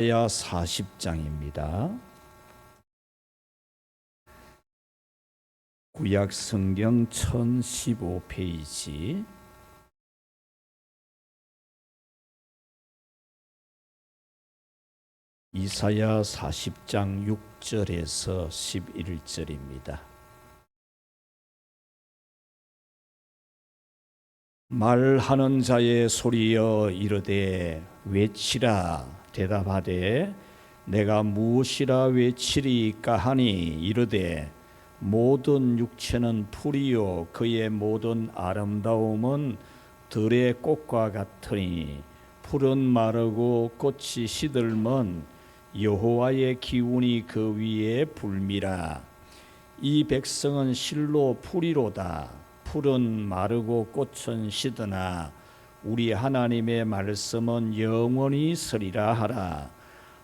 이사야 40장입니다. 구약 성경 1015페이지. 이사야 40장 6절에서 11절입니다. 말하는 자의 소리여 이르되 외치라. 대답하되 내가 무엇이라 외치리까 하니 이르되 모든 육체는 풀이요 그의 모든 아름다움은 들의 꽃과 같으니 풀은 마르고 꽃이 시들면 여호와의 기운이 그 위에 불미라. 이 백성은 실로 풀이로다. 풀은 마르고 꽃은 시드나 우리 하나님의 말씀은 영원히 서리라 하라.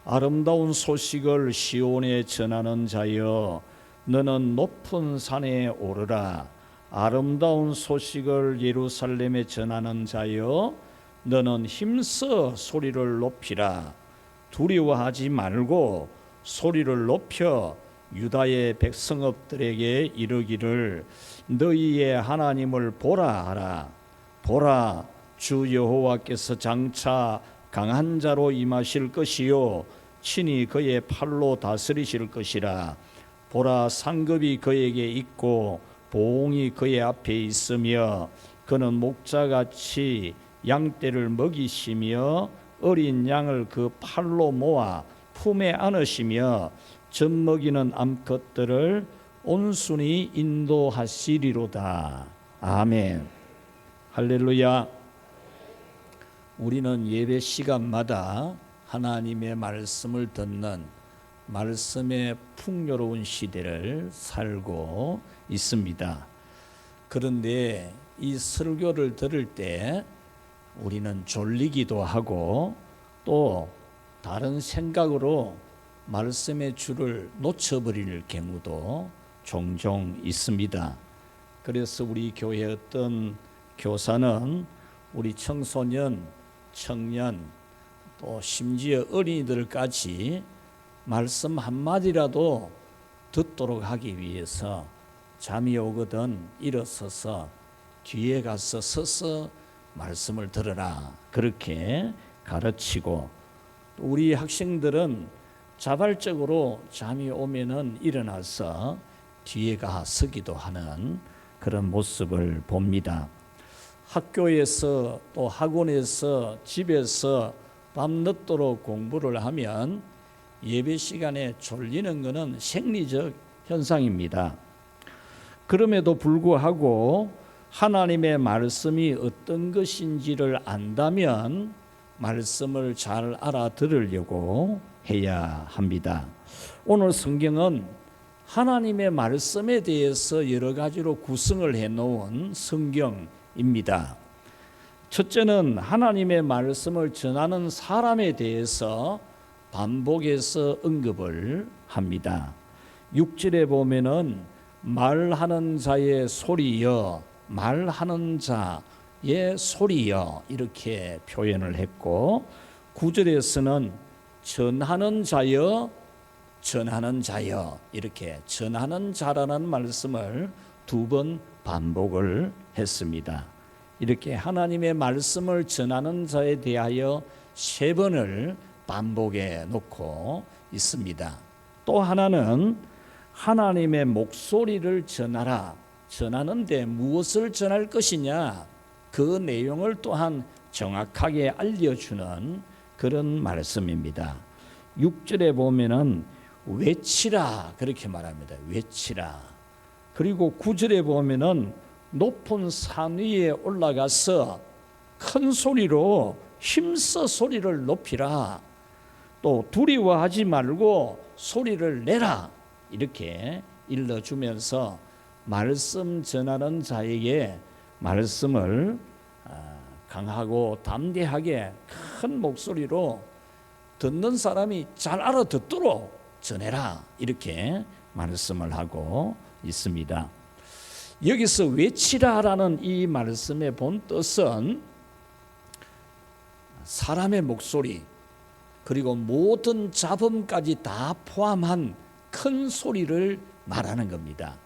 아름다운 소식을 시온에 전하는 자여 너는 높은 산에 오르라. 아름다운 소식을 예루살렘에 전하는 자여 너는 힘써 소리를 높이라. 두려워하지 말고 소리를 높여 유다의 백성업들에게 이르기를 너희의 하나님을 보라 하라. 보라, 주 여호와께서 장차 강한 자로 임하실 것이요 친히 그의 팔로 다스리실 것이라. 보라, 상급이 그에게 있고 보응이 그의 앞에 있으며 그는 목자같이 양떼를 먹이시며 어린 양을 그 팔로 모아 품에 안으시며 젖먹이는 암컷들을 온순히 인도하시리로다. 아멘. 할렐루야. 우리는 예배 시간마다 하나님의 말씀을 듣는 말씀의 풍요로운 시대를 살고 있습니다. 그런데 이 설교를 들을 때 우리는 졸리기도 하고 또 다른 생각으로 말씀의 줄을 놓쳐버릴 경우도 종종 있습니다. 그래서 우리 교회 어떤 교사는 우리 청소년, 청년 또 심지어 어린이들까지 말씀 한마디라도 듣도록 하기 위해서 잠이 오거든 일어서서 뒤에 가서 서서 말씀을 들으라 그렇게 가르치고, 우리 학생들은 자발적으로 잠이 오면은 일어나서 뒤에 가 서기도 하는 그런 모습을 봅니다. 학교에서 또 학원에서 집에서 밤늦도록 공부를 하면 예배 시간에 졸리는 것은 생리적 현상입니다. 그럼에도 불구하고 하나님의 말씀이 어떤 것인지를 안다면 말씀을 잘 알아들으려고 해야 합니다. 오늘 성경은 하나님의 말씀에 대해서 여러 가지로 구성을 해놓은 성경입니다. 첫째는 하나님의 말씀을 전하는 사람에 대해서 반복해서 언급을 합니다. 6절에 보면은 말하는 자의 소리여, 말하는 자의 소리여 이렇게 표현을 했고, 9절에서는 전하는 자여, 전하는 자여 이렇게 전하는 자라는 말씀을 2번 반복을 했습니다. 이렇게 하나님의 말씀을 전하는 자에 대하여 3번을 반복해 놓고 있습니다. 또 하나는 하나님의 목소리를 전하라. 전하는데 무엇을 전할 것이냐, 그 내용을 또한 정확하게 알려주는 그런 말씀입니다. 6절에 보면은 외치라 그렇게 말합니다. 외치라. 그리고 9절에 보면은 높은 산 위에 올라가서 큰 소리로 힘써 소리를 높이라. 또 두려워하지 말고 소리를 내라 이렇게 일러주면서 말씀 전하는 자에게 말씀을 강하고 담대하게 큰 목소리로 듣는 사람이 잘 알아듣도록 전해라 이렇게 말씀을 하고 있습니다. 여기서 외치라라는 이 말씀의 본 뜻은 사람의 목소리, 그리고 모든 잡음까지 다 포함한 큰 소리를 말하는 겁니다.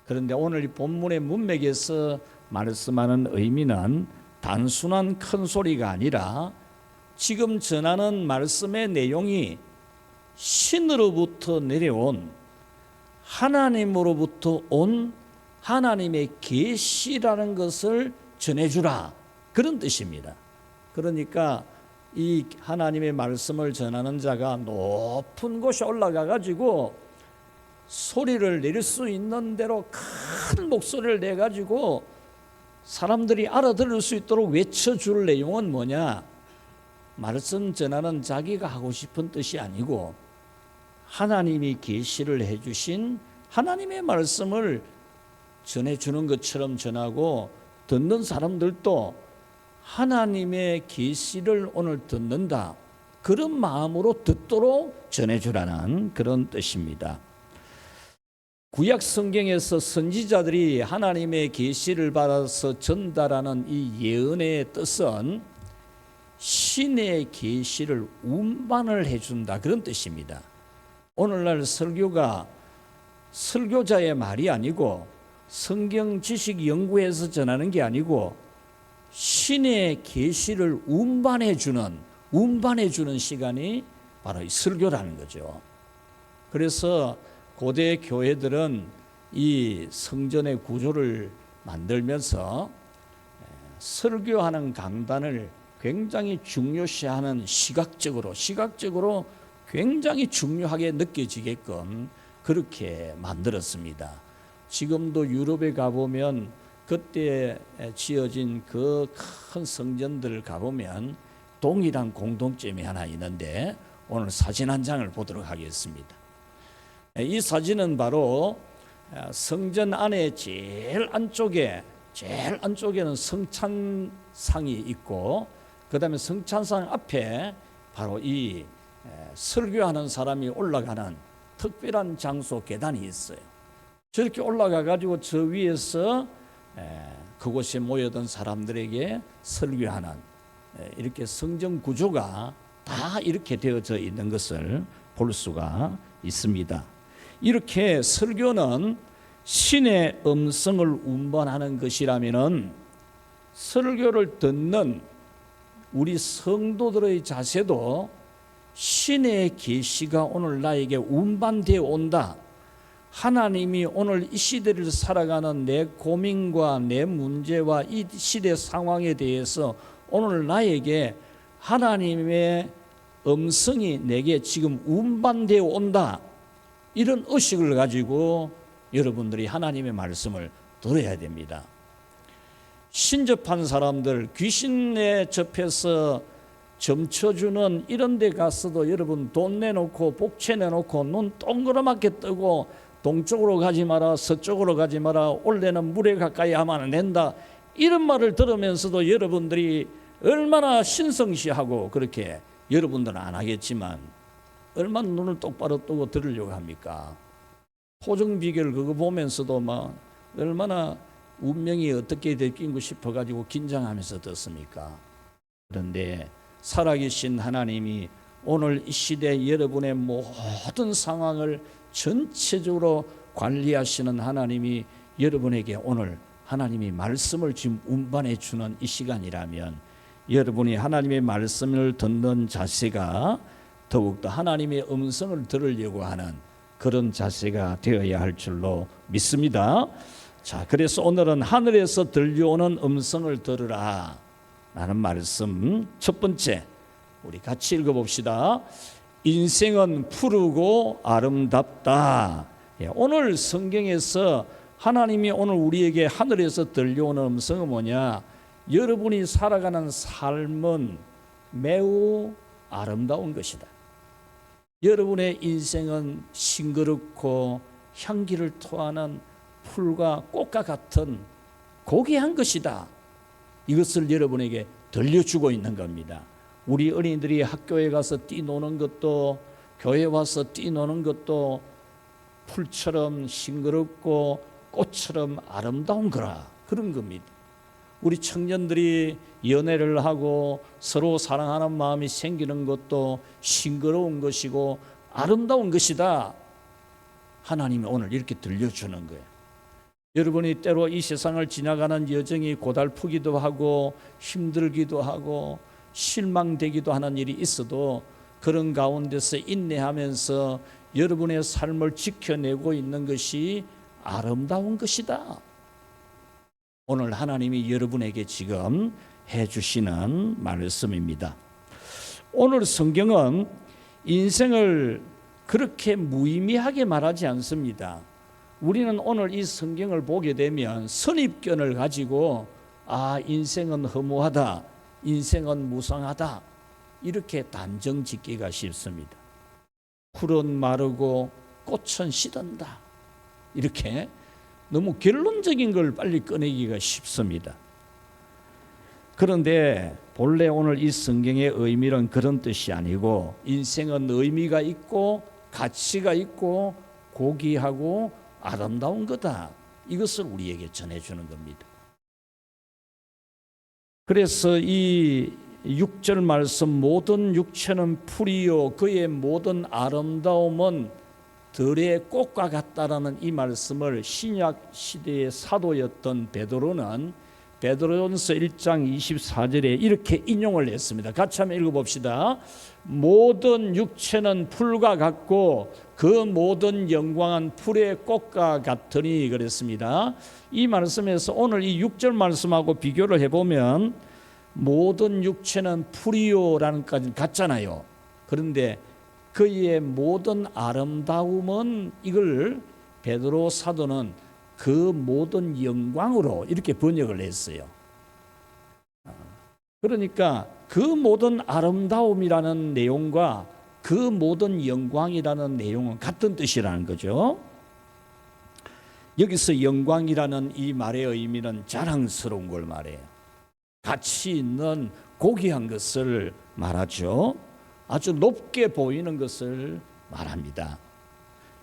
그런데 오늘 이 본문의 문맥에서 말씀하는 의미는 단순한 큰 소리가 아니라 지금 전하는 말씀의 내용이 신으로부터 내려온 하나님으로부터 온 하나님의 계시라는 것을 전해주라, 그런 뜻입니다. 그러니까 이 하나님의 말씀을 전하는 자가 높은 곳에 올라가 가지고 소리를 내릴 수 있는 대로 큰 목소리를 내 가지고 사람들이 알아들을 수 있도록 외쳐줄 내용은 뭐냐? 말씀 전하는 자기가 하고 싶은 뜻이 아니고 하나님이 계시를 해주신 하나님의 말씀을 전해주는 것처럼 전하고, 듣는 사람들도 하나님의 계시를 오늘 듣는다, 그런 마음으로 듣도록 전해주라는 그런 뜻입니다. 구약 성경에서 선지자들이 하나님의 계시를 받아서 전달하는 이 예언의 뜻은 신의 계시를 운반을 해준다, 그런 뜻입니다. 오늘날 설교가 설교자의 말이 아니고 성경 지식 연구해서 전하는 게 아니고 신의 계시를 운반해 주는 시간이 바로 이 설교라는 거죠. 그래서 고대 교회들은 이 성전의 구조를 만들면서 설교하는 강단을 굉장히 중요시하는, 시각적으로 굉장히 중요하게 느껴지게끔 그렇게 만들었습니다. 지금도 유럽에 가보면 그때 지어진 그 큰 성전들을 가보면 동일한 공통점이 하나 있는데 오늘 사진 한 장을 보도록 하겠습니다. 이 사진은 바로 성전 안에 제일 안쪽에는 성찬상이 있고, 그 다음에 성찬상 앞에 바로 이 설교하는 사람이 올라가는 특별한 장소, 계단이 있어요. 저렇게 올라가 가지고 저 위에서 그곳에 모여든 사람들에게 설교하는, 이렇게 성전 구조가 다 이렇게 되어져 있는 것을 볼 수가 있습니다. 이렇게 설교는 신의 음성을 운반하는 것이라면은 설교를 듣는 우리 성도들의 자세도 신의 계시가 오늘 나에게 운반되어 온다, 하나님이 오늘 이 시대를 살아가는 내 고민과 내 문제와 이 시대 상황에 대해서 오늘 나에게 하나님의 음성이 내게 지금 운반되어 온다, 이런 의식을 가지고 여러분들이 하나님의 말씀을 들어야 됩니다. 신접한 사람들, 귀신에 접해서 점쳐주는 이런 데 가서도 여러분 돈 내놓고 복채 내놓고 눈 동그랗게 뜨고 동쪽으로 가지 마라, 서쪽으로 가지 마라, 올해는 물에 가까이 하면 안 된다, 이런 말을 들으면서도 여러분들이 얼마나 신성시하고, 그렇게 여러분들은 안 하겠지만 얼마나 눈을 똑바로 뜨고 들으려고 합니까? 토정비결 그거 보면서도 막 얼마나 운명이 어떻게 될긴고 싶어가지고 긴장하면서 듣습니까? 그런데 살아계신 하나님이 오늘 이 시대 여러분의 모든 상황을 전체적으로 관리하시는 하나님이 여러분에게 오늘 하나님이 말씀을 지금 운반해 주는 이 시간이라면 여러분이 하나님의 말씀을 듣는 자세가 더욱더 하나님의 음성을 들으려고 하는 그런 자세가 되어야 할 줄로 믿습니다. 자, 그래서 오늘은 하늘에서 들려오는 음성을 들으라 라는 말씀, 첫 번째 우리 같이 읽어봅시다. 인생은 푸르고 아름답다. 오늘 성경에서 하나님이 오늘 우리에게 하늘에서 들려오는 음성은 뭐냐? 여러분이 살아가는 삶은 매우 아름다운 것이다. 여러분의 인생은 싱그럽고 향기를 토하는 풀과 꽃과 같은 고귀한 것이다. 이것을 여러분에게 들려주고 있는 겁니다. 우리 어린이들이 학교에 가서 뛰노는 것도, 교회 와서 뛰노는 것도 풀처럼 싱그럽고 꽃처럼 아름다운 거라, 그런 겁니다. 우리 청년들이 연애를 하고 서로 사랑하는 마음이 생기는 것도 싱그러운 것이고 아름다운 것이다. 하나님이 오늘 이렇게 들려주는 거예요. 여러분이 때로 이 세상을 지나가는 여정이 고달프기도 하고 힘들기도 하고 실망되기도 하는 일이 있어도 그런 가운데서 인내하면서 여러분의 삶을 지켜내고 있는 것이 아름다운 것이다. 오늘 하나님이 여러분에게 지금 해주시는 말씀입니다. 오늘 성경은 인생을 그렇게 무의미하게 말하지 않습니다. 우리는 오늘 이 성경을 보게 되면 선입견을 가지고 인생은 허무하다, 인생은 무상하다 이렇게 단정 짓기가 쉽습니다. 풀은 마르고 꽃은 시든다 이렇게 너무 결론적인 걸 빨리 꺼내기가 쉽습니다. 그런데 본래 오늘 이 성경의 의미는 그런 뜻이 아니고 인생은 의미가 있고 가치가 있고 고귀하고 아름다운 거다. 이것을 우리에게 전해주는 겁니다. 그래서 이 6절 말씀 모든 육체는 풀이요 그의 모든 아름다움은 들의 꽃과 같다라는 이 말씀을 신약 시대의 사도였던 베드로는 베드로전서 1장 24절에 이렇게 인용을 했습니다. 같이 한번 읽어봅시다. 모든 육체는 풀과 같고 그 모든 영광은 풀의 꽃과 같으니 그랬습니다. 이 말씀에서 오늘 이 6절 말씀하고 비교를 해보면 모든 육체는 풀이요라는 까지 같잖아요. 그런데 그의 모든 아름다움은 이걸 베드로 사도는 그 모든 영광으로 이렇게 번역을 했어요. 그러니까 그 모든 아름다움이라는 내용과 그 모든 영광이라는 내용은 같은 뜻이라는 거죠. 여기서 영광이라는 이 말의 의미는 자랑스러운 걸 말해요. 가치 있는 고귀한 것을 말하죠. 아주 높게 보이는 것을 말합니다.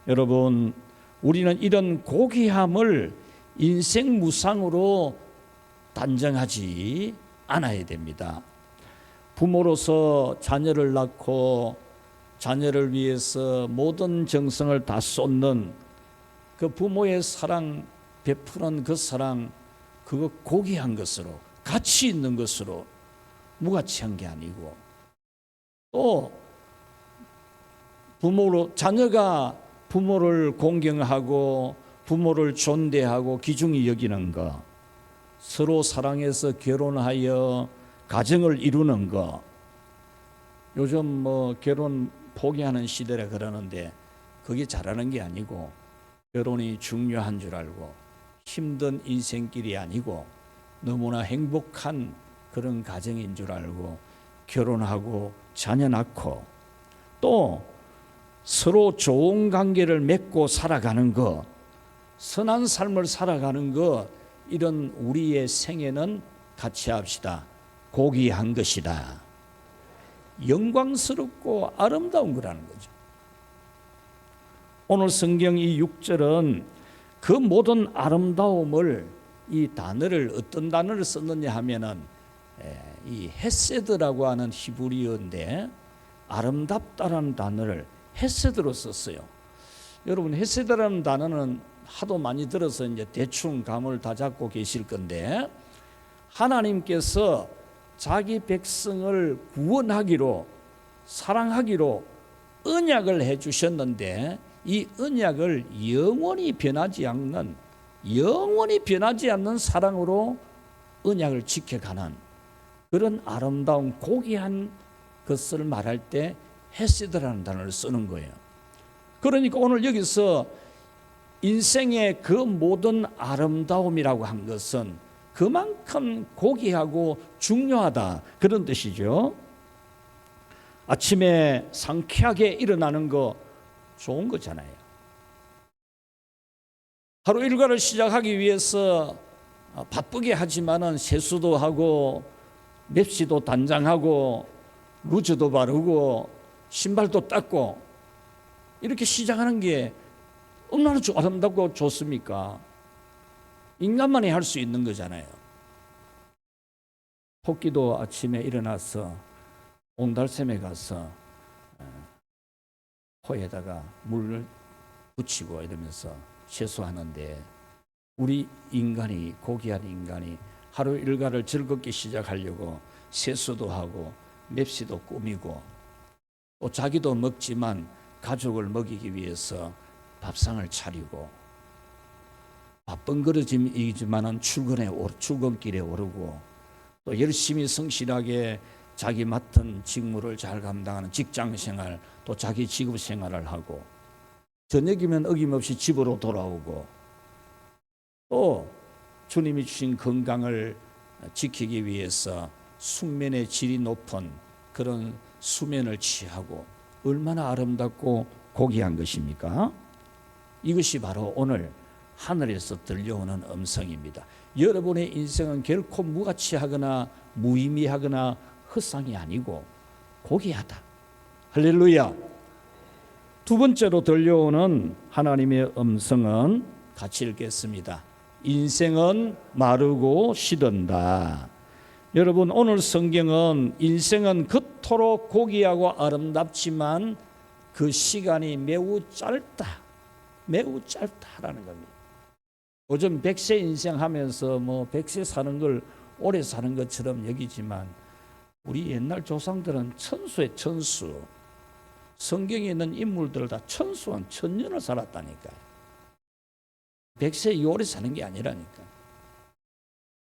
여러분, 우리는 이런 고귀함을 인생 무상으로 단정하지 않아야 됩니다. 부모로서 자녀를 낳고 자녀를 위해서 모든 정성을 다 쏟는 그 부모의 사랑 베푸는 그 사랑, 그거 고귀한 것으로 가치 있는 것으로 무가치한 게 아니고, 또 부모로 자녀가 부모를 공경하고 부모를 존대하고 귀중히 여기는 것, 서로 사랑해서 결혼하여 가정을 이루는 것. 요즘 뭐 결혼 포기하는 시대라 그러는데 그게 잘하는 게 아니고 결혼이 중요한 줄 알고 힘든 인생길이 아니고 너무나 행복한 그런 가정인 줄 알고 결혼하고 자녀 낳고 또 서로 좋은 관계를 맺고 살아가는 것, 선한 삶을 살아가는 것, 이런 우리의 생애는 같이 합시다. 고귀한 것이다. 영광스럽고 아름다운 거라는 거죠. 오늘 성경 이 6절은 그 모든 아름다움을, 이 단어를 어떤 단어를 썼느냐 하면은 이 헤세드라고 하는 히브리어인데 아름답다라는 단어를 헤세드로 썼어요. 여러분, 헤세드라는 단어는 하도 많이 들어서 이제 대충 감을 다 잡고 계실 건데, 하나님께서 자기 백성을 구원하기로, 사랑하기로 언약을 해 주셨는데 이 언약을 영원히 변하지 않는 사랑으로 언약을 지켜가는 그런 아름다운 고귀한 것을 말할 때 헤세드라는 단어를 쓰는 거예요. 그러니까 오늘 여기서 인생의 그 모든 아름다움이라고 한 것은 그만큼 고귀하고 중요하다, 그런 뜻이죠. 아침에 상쾌하게 일어나는 거 좋은 거잖아요. 하루 일과를 시작하기 위해서 바쁘게 하지만은 세수도 하고 맵시도 단장하고 루즈도 바르고 신발도 닦고 이렇게 시작하는 게 얼마나 아름답고 좋습니까? 인간만이 할 수 있는 거잖아요. 토끼도 아침에 일어나서 옹달샘에 가서 코에다가 물을 붙이고 이러면서 세수하는데, 우리 인간이, 고귀한 인간이 하루 일과를 즐겁게 시작하려고 세수도 하고 맵시도 꾸미고 또 자기도 먹지만 가족을 먹이기 위해서 밥상을 차리고 바쁜 그릇이지만은 출근길에 오르고 또 열심히 성실하게 자기 맡은 직무를 잘 감당하는 직장생활, 또 자기 직업생활을 하고 저녁이면 어김없이 집으로 돌아오고 또 주님이 주신 건강을 지키기 위해서 숙면의 질이 높은 그런 수면을 취하고, 얼마나 아름답고 고귀한 것입니까? 이것이 바로 오늘 하늘에서 들려오는 음성입니다. 여러분의 인생은 결코 무가치하거나 무의미하거나 헛상이 아니고 고귀하다. 할렐루야. 두 번째로 들려오는 하나님의 음성은 같이 읽겠습니다. 인생은 마르고 시든다. 여러분, 오늘 성경은 인생은 그토록 고귀하고 아름답지만 그 시간이 매우 짧다. 매우 짧다라는 겁니다. 요즘 100세 인생 하면서 100세 사는 걸 오래 사는 것처럼 여기지만 우리 옛날 조상들은 천수의 천수. 성경에 있는 인물들 다 천수한 천년을 살았다니까요. 100세 오래 사는 게 아니라니까.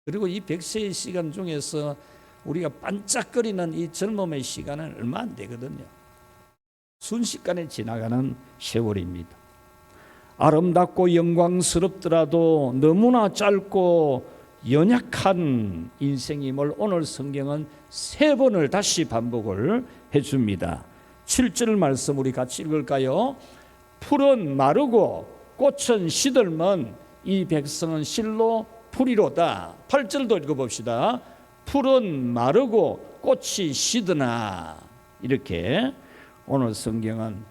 그리고 이 100세의 시간 중에서 우리가 반짝거리는 이 젊음의 시간은 얼마 안 되거든요. 순식간에 지나가는 세월입니다. 아름답고 영광스럽더라도 너무나 짧고 연약한 인생임을 오늘 성경은 3번을 다시 반복을 해줍니다. 7절 말씀 우리 같이 읽을까요? 풀은 마르고 꽃은 시들면 이 백성은 실로 풀이로다. 8절도 읽어봅시다. 풀은 마르고 꽃이 시드나. 이렇게 오늘 성경은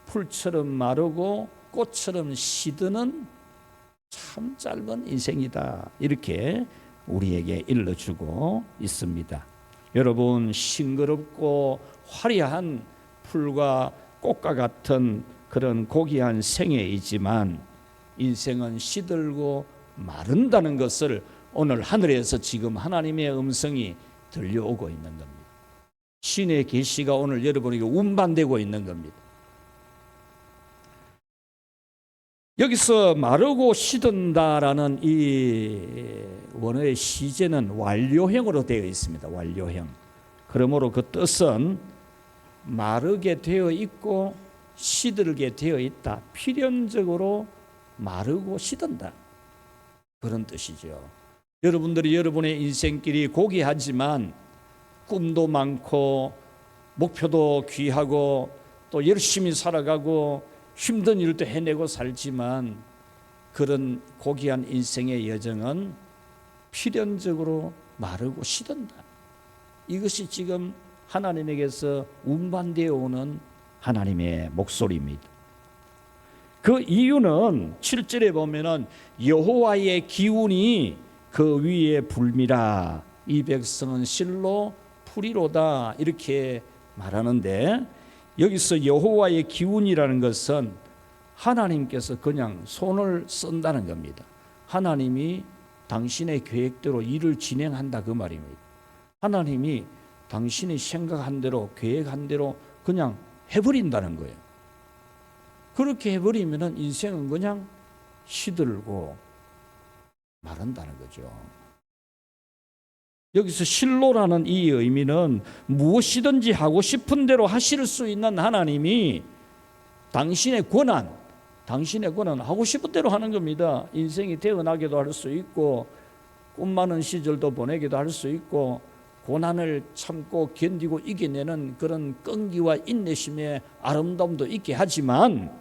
풀처럼 마르고 꽃처럼 시드는 참 짧은 인생이다. 이렇게 우리에게 일러주고 있습니다. 여러분, 싱그럽고 화려한 풀과 꽃과 같은 그런 고귀한 생애이지만 인생은 시들고 마른다는 것을 오늘 하늘에서 지금 하나님의 음성이 들려오고 있는 겁니다. 신의 계시가 오늘 여러분에게 운반되고 있는 겁니다. 여기서 마르고 시든다라는 이 원어의 시제는 완료형으로 되어 있습니다. 완료형. 그러므로 그 뜻은 마르게 되어 있고 시들게 되어 있다. 필연적으로 마르고 시든다. 그런 뜻이죠. 여러분들이 여러분의 인생길이 고귀하지만 꿈도 많고 목표도 귀하고 또 열심히 살아가고 힘든 일도 해내고 살지만 그런 고귀한 인생의 여정은 필연적으로 마르고 시든다. 이것이 지금 하나님에게서 운반되어 오는 하나님의 목소리입니다. 그 이유는 7절에 보면은 여호와의 기운이 그 위에 불미라. 이 백성은 실로 풀이로다. 이렇게 말하는데 여기서 여호와의 기운이라는 것은 하나님께서 그냥 손을 쓴다는 겁니다. 하나님이 당신의 계획대로 일을 진행한다 그 말입니다. 하나님이 당신이 생각한 대로 계획한 대로 그냥 해버린다는 거예요. 그렇게 해버리면 인생은 그냥 시들고 마른다는 거죠. 여기서 실로라는 이 의미는 무엇이든지 하고 싶은 대로 하실 수 있는 하나님이 당신의 권한 하고 싶은 대로 하는 겁니다. 인생이 태어나기도 할 수 있고 꿈 많은 시절도 보내기도 할 수 있고 고난을 참고 견디고 이겨내는 그런 끈기와 인내심의 아름다움도 있게 하지만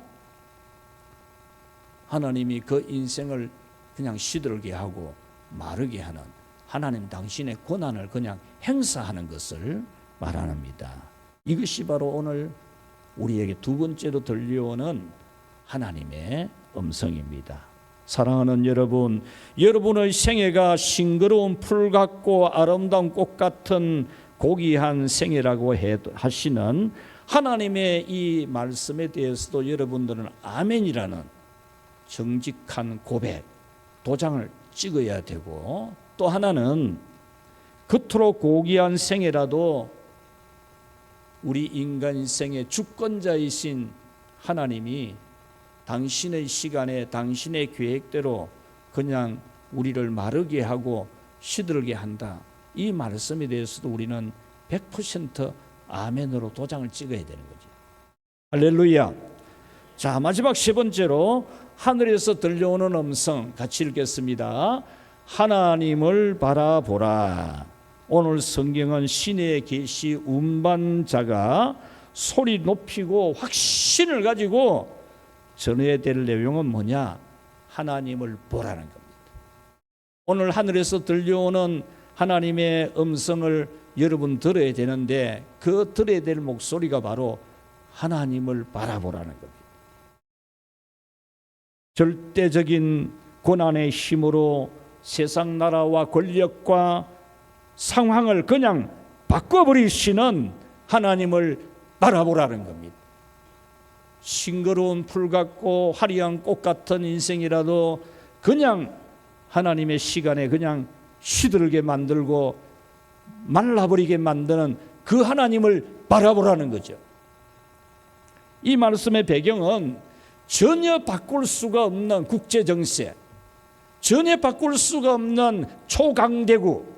하나님이 그 인생을 그냥 시들게 하고 마르게 하는 하나님 당신의 권한을 그냥 행사하는 것을 말합니다. 이것이 바로 오늘 우리에게 두 번째로 들려오는 하나님의 음성입니다. 사랑하는 여러분, 여러분의 생애가 싱그러운 풀 같고 아름다운 꽃 같은 고귀한 생애라고 하시는 하나님의 이 말씀에 대해서도 여러분들은 아멘이라는 정직한 고백, 도장을 찍어야 되고, 또 하나는 겉으로 고귀한 생애라도 우리 인간 생의 주권자이신 하나님이 당신의 시간에 당신의 계획대로 그냥 우리를 마르게 하고 시들게 한다. 이 말씀에 대해서도 우리는 100% 아멘으로 도장을 찍어야 되는 거죠. 할렐루야. 자, 마지막 세 번째로 하늘에서 들려오는 음성 같이 읽겠습니다. 하나님을 바라보라. 오늘 성경은 신의 계시 운반자가 소리 높이고 확신을 가지고 전해야 될 내용은 뭐냐? 하나님을 보라는 겁니다. 오늘 하늘에서 들려오는 하나님의 음성을 여러분 들어야 되는데, 그 들어야 될 목소리가 바로 하나님을 바라보라는 겁니다. 절대적인 고난의 힘으로 세상 나라와 권력과 상황을 그냥 바꿔버리시는 하나님을 바라보라는 겁니다. 싱그러운 풀 같고 화려한 꽃 같은 인생이라도 그냥 하나님의 시간에 그냥 시들게 만들고 말라버리게 만드는 그 하나님을 바라보라는 거죠. 이 말씀의 배경은 전혀 바꿀 수가 없는 국제정세, 전혀 바꿀 수가 없는 초강대국,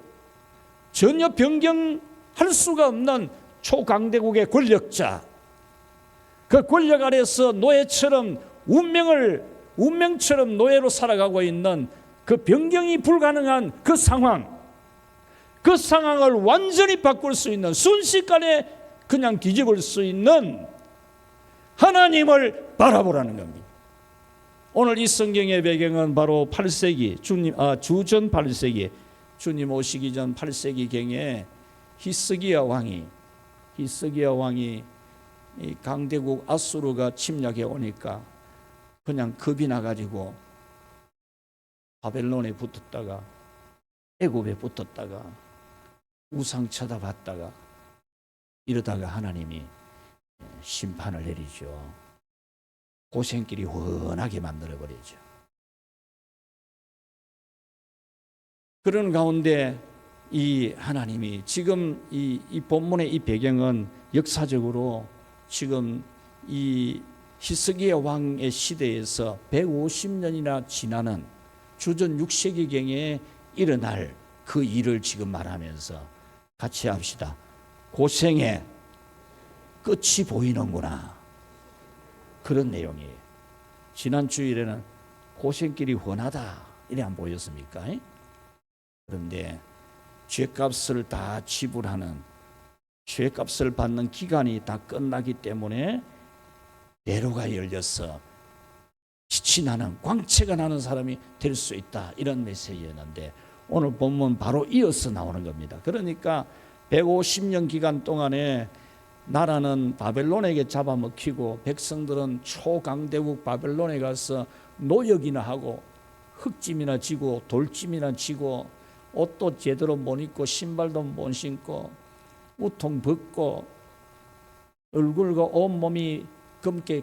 전혀 변경할 수가 없는 초강대국의 권력자, 그 권력 아래서 노예처럼 운명처럼 노예로 살아가고 있는 그 변경이 불가능한 그 상황, 그 상황을 완전히 바꿀 수 있는, 순식간에 그냥 뒤집을 수 있는 하나님을 바라보라는 겁니다. 오늘 이 성경의 배경은 바로 8세기 주전 8세기 주님 오시기 전 8세기경에 히스기야 왕이 이 강대국 아수르가 침략해 오니까 그냥 겁이 나가지고 바벨론에 붙었다가 애굽에 붙었다가 우상 쳐다봤다가 이러다가 하나님이 심판을 내리죠. 고생길이 훤하게 만들어버리죠. 그런 가운데 이 하나님이 지금 이 본문의 이 배경은 역사적으로 지금 이 히스기야 왕의 시대에서 150년이나 지나는 주전 6세기경에 일어날 그 일을 지금 말하면서 같이 합시다. 고생의 끝이 보이는구나. 그런 내용이에요. 지난 주일에는 고생길이 훤하다 이래 안 보였습니까? 그런데 죄값을 다 지불하는, 죄값을 받는 기간이 다 끝나기 때문에 대로가 열려서 빛이 나는, 광채가 나는 사람이 될 수 있다, 이런 메시지였는데 오늘 본문 바로 이어서 나오는 겁니다. 그러니까 150년 기간 동안에 나라는 바벨론에게 잡아먹히고 백성들은 초강대국 바벨론에 가서 노역이나 하고 흙짐이나 지고 돌짐이나 지고 옷도 제대로 못 입고 신발도 못 신고 우통 벗고 얼굴과 온몸이 검게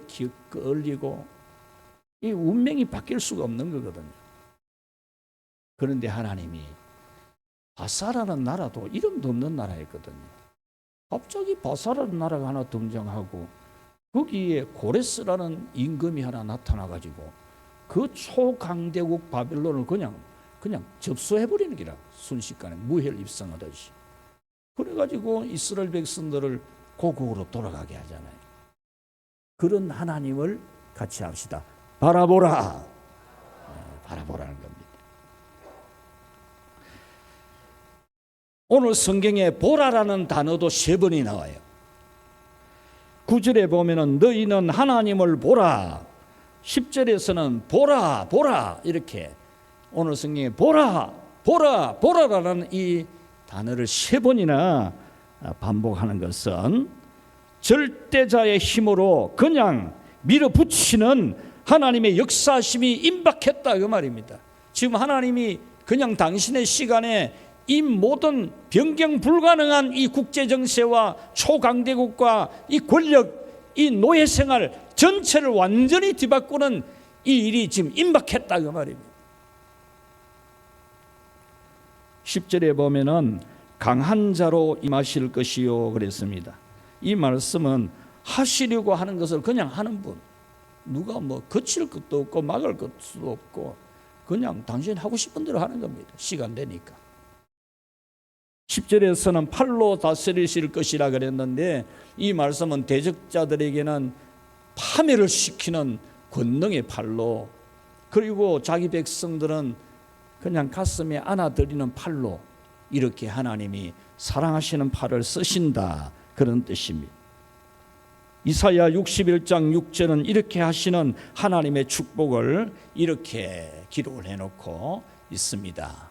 얼리고 이 운명이 바뀔 수가 없는 거거든요. 그런데 하나님이 바사라는 나라도 이름도 없는 나라였거든요. 갑자기 바사라는 나라가 하나 등장하고 거기에 고레스라는 임금이 하나 나타나가지고 그 초강대국 바벨론을 그냥 접수해버리는 기라, 순식간에 무혈입성하듯이. 그래가지고 이스라엘 백성들을 고국으로 돌아가게 하잖아요. 그런 하나님을 같이 합시다. 바라보라. 바라보라는 겁니다. 오늘 성경에 보라라는 단어도 3번이 나와요. 9절에 보면은 너희는 하나님을 보라. 10절에서는 보라 이렇게 오늘 성경에 보라라는 이 단어를 3번이나 반복하는 것은 절대자의 힘으로 그냥 밀어붙이는 하나님의 역사심이 임박했다 그 말입니다. 지금 하나님이 그냥 당신의 시간에 이 모든 변경 불가능한 이 국제 정세와 초강대국과 이 권력, 이 노예 생활 전체를 완전히 뒤바꾸는 이 일이 지금 임박했다 그 말입니다. 10절에 보면은 강한 자로 임하실 것이요 그랬습니다. 이 말씀은 하시려고 하는 것을 그냥 하는 분, 누가 뭐 거칠 것도 없고 막을 것도 없고 그냥 당신 하고 싶은 대로 하는 겁니다. 시간 되니까. 10절에서는 팔로 다스리실 것이라 그랬는데 이 말씀은 대적자들에게는 파멸을 시키는 권능의 팔로, 그리고 자기 백성들은 그냥 가슴에 안아드리는 팔로, 이렇게 하나님이 사랑하시는 팔을 쓰신다 그런 뜻입니다. 이사야 61장 6절은 이렇게 하시는 하나님의 축복을 이렇게 기록을 해놓고 있습니다.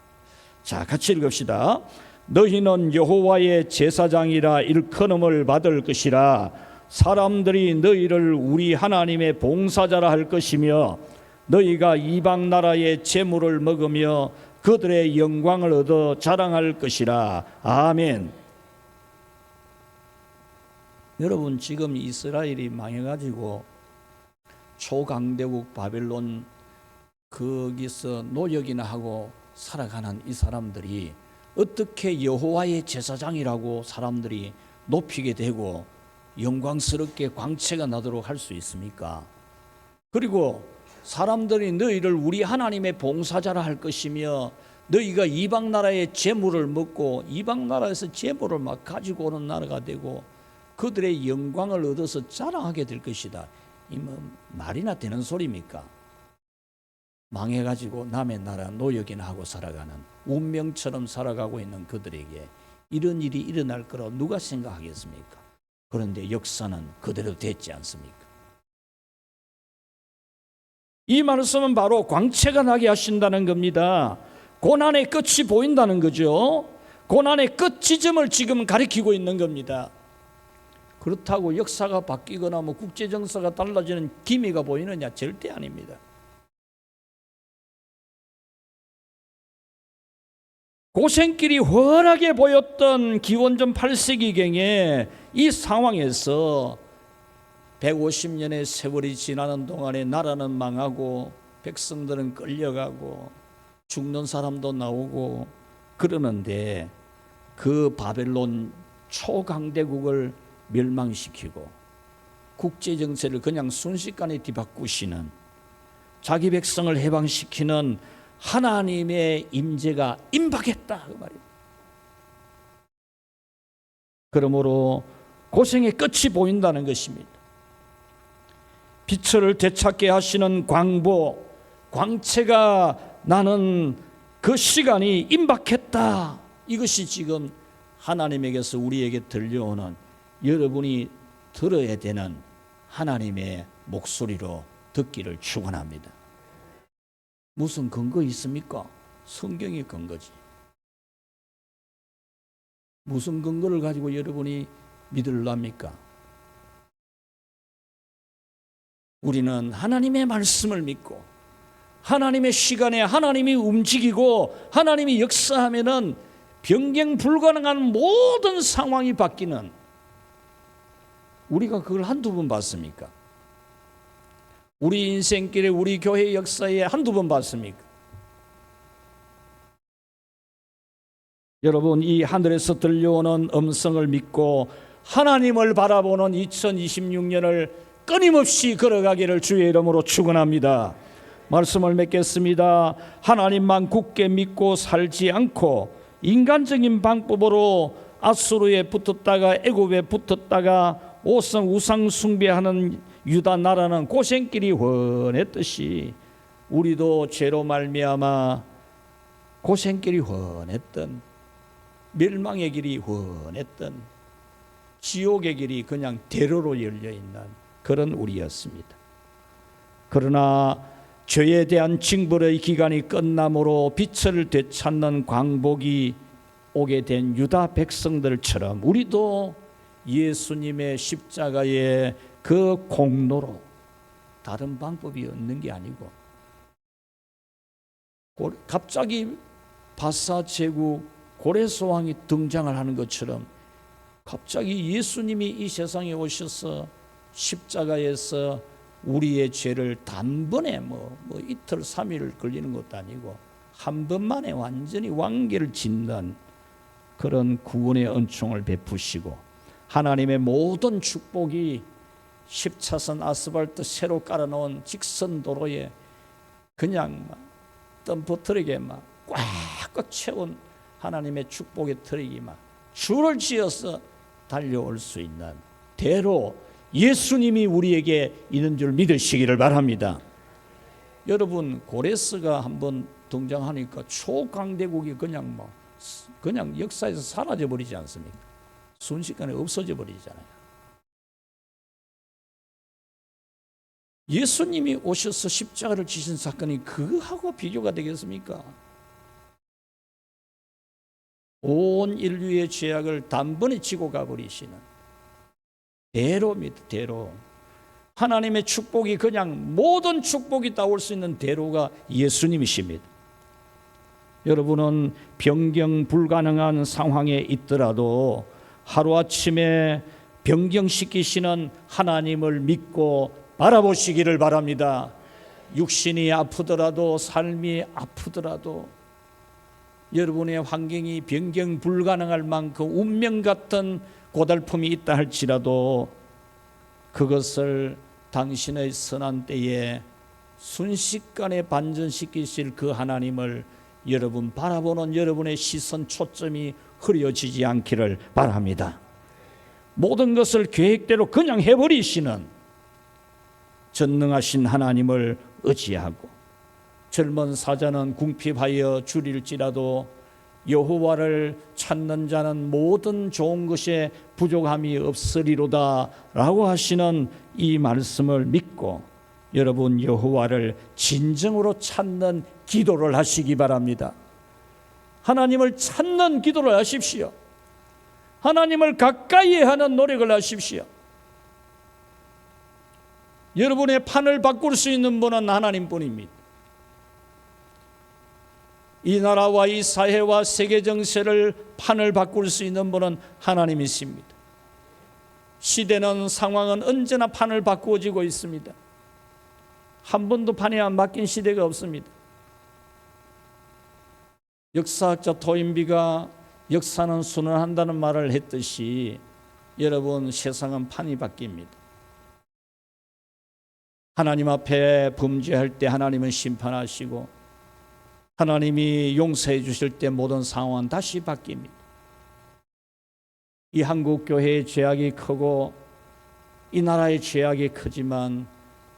자, 같이 읽읍시다. 너희는 여호와의 제사장이라 일컬음을 받을 것이라. 사람들이 너희를 우리 하나님의 봉사자라 할 것이며 너희가 이방 나라의 재물을 먹으며 그들의 영광을 얻어 자랑할 것이라. 아멘. 여러분, 지금 이스라엘이 망해가지고 초강대국 바벨론 거기서 노역이나 하고 살아가는 이 사람들이 어떻게 여호와의 제사장이라고 사람들이 높이게 되고 영광스럽게 광채가 나도록 할 수 있습니까? 그리고 사람들이 너희를 우리 하나님의 봉사자라 할 것이며 너희가 이방 나라의 재물을 먹고 이방 나라에서 재물을 막 가지고 오는 나라가 되고 그들의 영광을 얻어서 자랑하게 될 것이다. 이 뭐 말이나 되는 소리입니까? 망해가지고 남의 나라 노역이나 하고 살아가는 운명처럼 살아가고 있는 그들에게 이런 일이 일어날 거라고 누가 생각하겠습니까? 그런데 역사는 그대로 됐지 않습니까? 이 말씀은 바로 광채가 나게 하신다는 겁니다. 고난의 끝이 보인다는 거죠. 고난의 끝 지점을 지금 가리키고 있는 겁니다. 그렇다고 역사가 바뀌거나 뭐 국제정세가 달라지는 기미가 보이느냐? 절대 아닙니다. 고생길이 훤하게 보였던 기원전 8세기경에 이 상황에서 150년의 세월이 지나는 동안에 나라는 망하고 백성들은 끌려가고 죽는 사람도 나오고 그러는데 그 바벨론 초강대국을 멸망시키고 국제정세를 그냥 순식간에 뒤바꾸시는, 자기 백성을 해방시키는 하나님의 임재가 임박했다 그 말이에요. 그러므로 고생의 끝이 보인다는 것입니다. 빛을 되찾게 하시는 광보, 광채가 나는 그 시간이 임박했다. 이것이 지금 하나님에게서 우리에게 들려오는, 여러분이 들어야 되는 하나님의 목소리로 듣기를 축원합니다. 무슨 근거 있습니까? 성경이 근거지. 무슨 근거를 가지고 여러분이 믿으랍니까? 우리는 하나님의 말씀을 믿고 하나님의 시간에 하나님이 움직이고 하나님이 역사하면은 변경 불가능한 모든 상황이 바뀌는, 우리가 그걸 한두 번 봤습니까? 우리 인생길에 우리 교회 역사에 한두 번 봤습니까? 여러분, 이 하늘에서 들려오는 음성을 믿고 하나님을 바라보는 2026년을 끊임없이 걸어가기를 주의 이름으로 축원합니다. 말씀을 맺겠습니다. 하나님만 굳게 믿고 살지 않고 인간적인 방법으로 아수르에 붙었다가 애굽에 붙었다가 오성 우상 숭배하는 유다 나라는 고생길이 훤했듯이 우리도 죄로 말미암아 고생길이 훤했던, 멸망의 길이 훤했던, 지옥의 길이 그냥 대로로 열려있는 그런 우리였습니다. 그러나 죄에 대한 징벌의 기간이 끝남으로 빛을 되찾는 광복이 오게 된 유다 백성들처럼 우리도 예수님의 십자가의 그 공로로 다른 방법이 없는 게 아니고 갑자기 바사 제국 고레소왕이 등장을 하는 것처럼 갑자기 예수님이 이 세상에 오셔서 십자가에서 우리의 죄를 단번에 이틀 3일 걸리는 것도 아니고 한 번만에 완전히 완결을 짓는 그런 구원의恩총을 베푸시고 하나님의 모든 축복이 10차선 아스팔트 새로 깔아놓은 직선 도로에 그냥 덤프 트럭에 꽉꽉 채운 하나님의 축복의 트럭이 줄을 지어서 달려올 수 있는 대로 예수님이 우리에게 있는 줄 믿으시기를 바랍니다. 여러분, 고레스가 한번 등장하니까 초강대국이 그냥 역사에서 사라져 버리지 않습니까? 순식간에 없어져 버리잖아요. 예수님이 오셔서 십자가를 지신 사건이 그하고 비교가 되겠습니까? 온 인류의 죄악을 단번에 지고 가버리시는 대로입니다. 대로. 하나님의 축복이 그냥 모든 축복이 다 올 수 있는 대로가 예수님이십니다. 여러분은 변경 불가능한 상황에 있더라도 하루아침에 변경시키시는 하나님을 믿고 바라보시기를 바랍니다. 육신이 아프더라도 삶이 아프더라도 여러분의 환경이 변경 불가능할 만큼 운명 같은 고달픔이 있다 할지라도 그것을 당신의 선한 때에 순식간에 반전시키실 그 하나님을 여러분 바라보는 여러분의 시선 초점이 흐려지지 않기를 바랍니다. 모든 것을 계획대로 그냥 해버리시는 전능하신 하나님을 의지하고 젊은 사자는 궁핍하여 줄일지라도 여호와를 찾는 자는 모든 좋은 것에 부족함이 없으리로다 라고 하시는 이 말씀을 믿고 여러분 여호와를 진정으로 찾는 기도를 하시기 바랍니다. 하나님을 찾는 기도를 하십시오. 하나님을 가까이 하는 노력을 하십시오. 여러분의 판을 바꿀 수 있는 분은 하나님뿐입니다. 이 나라와 이 사회와 세계 정세를 판을 바꿀 수 있는 분은 하나님이십니다. 시대는 상황은 언제나 판을 바꾸어지고 있습니다. 한 번도 판이 안 바뀐 시대가 없습니다. 역사학자 토인비가 역사는 순환한다는 말을 했듯이 여러분 세상은 판이 바뀝니다. 하나님 앞에 범죄할 때 하나님은 심판하시고 하나님이 용서해 주실 때 모든 상황은 다시 바뀝니다. 이 한국 교회의 죄악이 크고 이 나라의 죄악이 크지만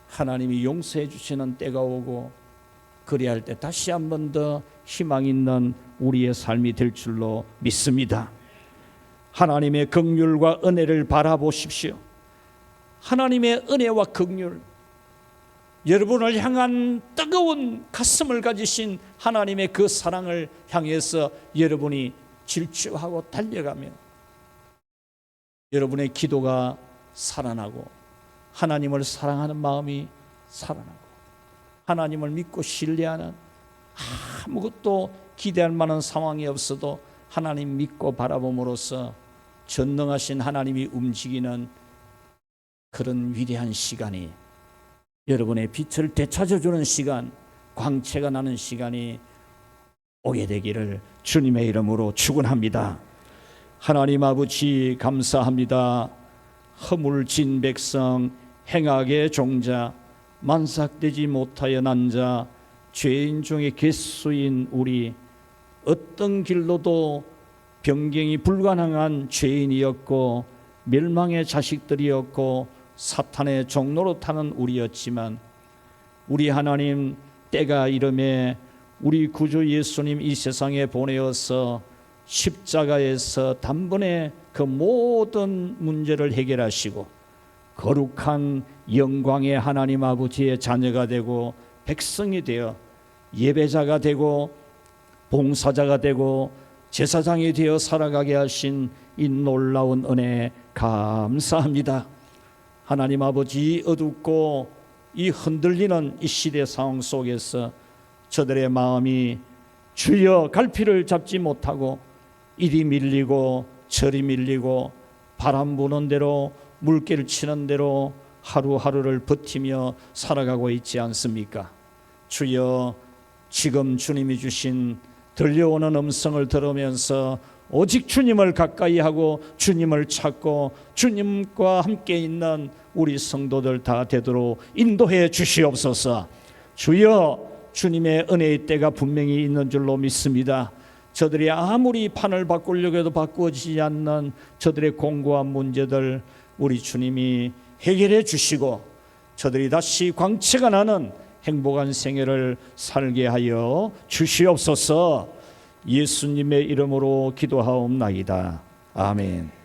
하나님이 용서해 주시는 때가 오고 그리할 때 다시 한 번 더 희망 있는 우리의 삶이 될 줄로 믿습니다. 하나님의 긍휼과 은혜를 바라보십시오. 하나님의 은혜와 긍휼, 여러분을 향한 뜨거운 가슴을 가지신 하나님의 그 사랑을 향해서 여러분이 질주하고 달려가며 여러분의 기도가 살아나고 하나님을 사랑하는 마음이 살아나고 하나님을 믿고 신뢰하는 아무것도 기대할 만한 상황이 없어도 하나님 믿고 바라봄으로써 전능하신 하나님이 움직이는 그런 위대한 시간이 여러분의 빛을 되찾아주는 시간, 광채가 나는 시간이 오게 되기를 주님의 이름으로 축원합니다. 하나님 아버지 감사합니다. 허물진 백성, 행악의 종자, 만삭되지 못하여 난 자, 죄인 중에 갯수인 우리, 어떤 길로도 변경이 불가능한 죄인이었고 멸망의 자식들이었고 사탄의 종로로 타는 우리였지만 우리 하나님 때가 이름에 우리 구주 예수님 이 세상에 보내어서 십자가에서 단번에 그 모든 문제를 해결하시고 거룩한 영광의 하나님 아버지의 자녀가 되고 백성이 되어 예배자가 되고 봉사자가 되고 제사장이 되어 살아가게 하신 이 놀라운 은혜에 감사합니다. 하나님 아버지, 어둡고 이 흔들리는 이 시대 상황 속에서 저들의 마음이 주여 갈피를 잡지 못하고 이리 밀리고 저리 밀리고 바람 부는 대로 물결 치는 대로 하루하루를 버티며 살아가고 있지 않습니까? 주여, 지금 주님이 주신 들려오는 음성을 들으면서 오직 주님을 가까이 하고 주님을 찾고 주님과 함께 있는 우리 성도들 다 되도록 인도해 주시옵소서. 주여, 주님의 은혜의 때가 분명히 있는 줄로 믿습니다. 저들이 아무리 판을 바꾸려고 해도 바꾸어지지 않는 저들의 공고한 문제들 우리 주님이 해결해 주시고 저들이 다시 광채가 나는 행복한 생애를 살게 하여 주시옵소서. 예수님의 이름으로 기도하옵나이다. 아멘.